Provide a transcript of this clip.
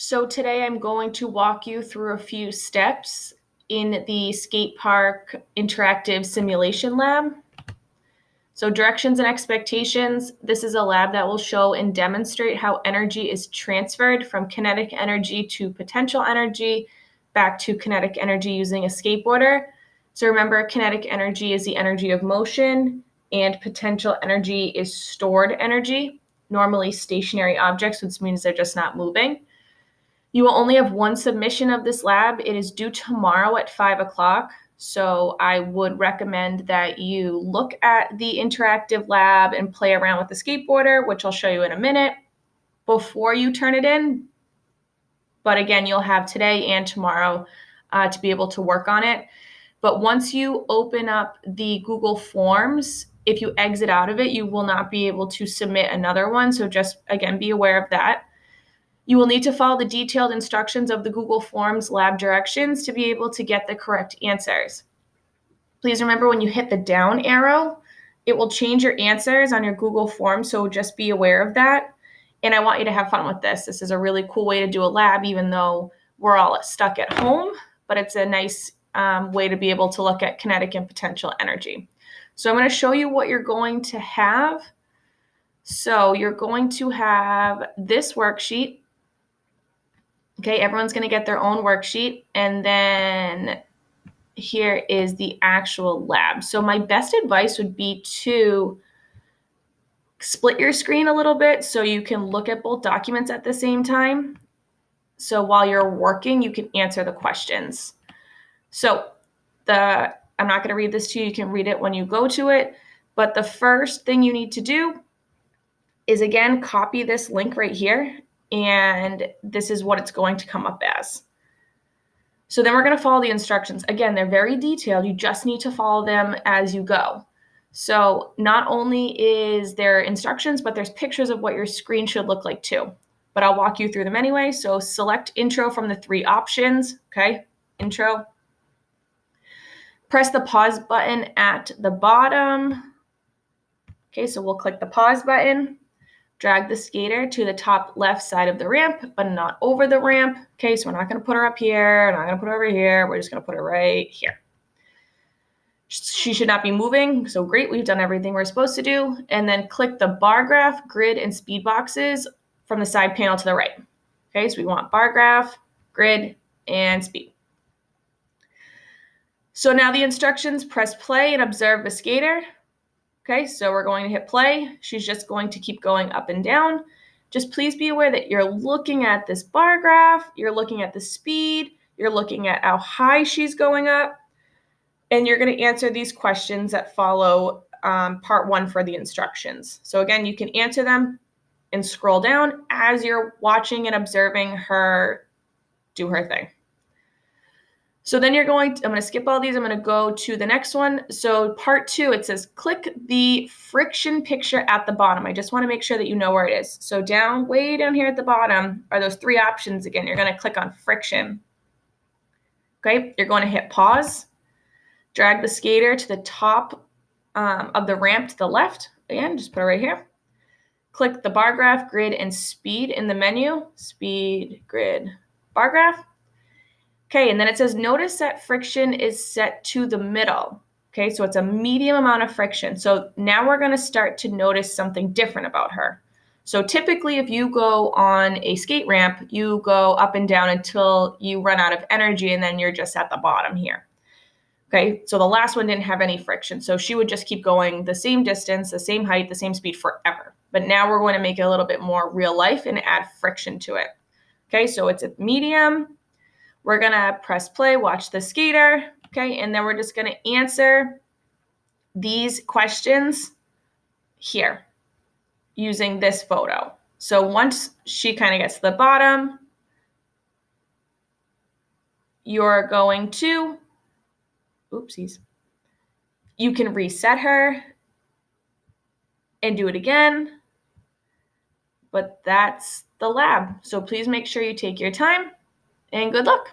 So today I'm going to walk you through a few steps in the skate park interactive simulation lab. So directions and expectations. This is a lab that will show and demonstrate how energy is transferred from kinetic energy to potential energy back to kinetic energy using a skateboarder. So remember, kinetic energy is the energy of motion and potential energy is stored energy, normally stationary objects, which means they're just not moving. You will only have one submission of this lab. It is due tomorrow at 5 o'clock. So I would recommend that you look at the interactive lab and play around with the skateboarder, which I'll show you in a minute, before you turn it in. But again, you'll have today and tomorrow to be able to work on it. But once you open up the Google Forms, if you exit out of it, you will not be able to submit another one. So just, again, be aware of that. You will need to follow the detailed instructions of the Google Forms lab directions to be able to get the correct answers. Please remember, when you hit the down arrow, it will change your answers on your Google Form, so just be aware of that. And I want you to have fun with this. This is a really cool way to do a lab, even though we're all stuck at home, but it's a nice way to be able to look at kinetic and potential energy. So I'm going to show you what you're going to have. So you're going to have this worksheet. Okay, everyone's going to get their own worksheet, and then here is the actual lab. So my best advice would be to split your screen a little bit so you can look at both documents at the same time. So while you're working, you can answer the questions. So I'm not going to read this to you. You can read it when you go to it. But the first thing you need to do is, again, copy this link right here. And this is what it's going to come up as. So then we're going to follow the instructions. Again, they're very detailed. You just need to follow them as you go. So not only is there instructions, but there's pictures of what your screen should look like too. But I'll walk you through them anyway. So select intro from the three options. Okay, intro. Press the pause button at the bottom. Okay, so we'll click the pause button. Drag the skater to the top left side of the ramp, but not over the ramp. Okay, so we're not going to put her up here. We're not going to put her over here. We're just going to put her right here. She should not be moving. So great, we've done everything we're supposed to do. And then click the bar graph, grid, and speed boxes from the side panel to the right. Okay, so we want bar graph, grid, and speed. So now the instructions: press play and observe the skater. Okay, so we're going to hit play. She's just going to keep going up and down. Just please be aware that you're looking at this bar graph, you're looking at the speed, you're looking at how high she's going up, and you're going to answer these questions that follow part one for the instructions. So again, you can answer them and scroll down as you're watching and observing her do her thing. So then I'm going to skip all these. I'm going to go to the next one. So part two, it says click the friction picture at the bottom. I just want to make sure that you know where it is. So way down here at the bottom are those three options again. You're going to click on friction. Okay, you're going to hit pause. Drag the skater to the top of the ramp to the left. Again, just put it right here. Click the bar graph, grid, and speed in the menu. Speed, grid, bar graph. Okay, and then it says, notice that friction is set to the middle. Okay, so it's a medium amount of friction. So now we're going to start to notice something different about her. So typically, if you go on a skate ramp, you go up and down until you run out of energy, and then you're just at the bottom here. Okay, so the last one didn't have any friction. So she would just keep going the same distance, the same height, the same speed forever. But now we're going to make it a little bit more real life and add friction to it. Okay, so it's a medium. We're going to press play, watch the skater, okay, and then we're just going to answer these questions here using this photo. So once she kind of gets to the bottom, you're going to, oopsies, you can reset her and do it again, but that's the lab. So please make sure you take your time, and good luck.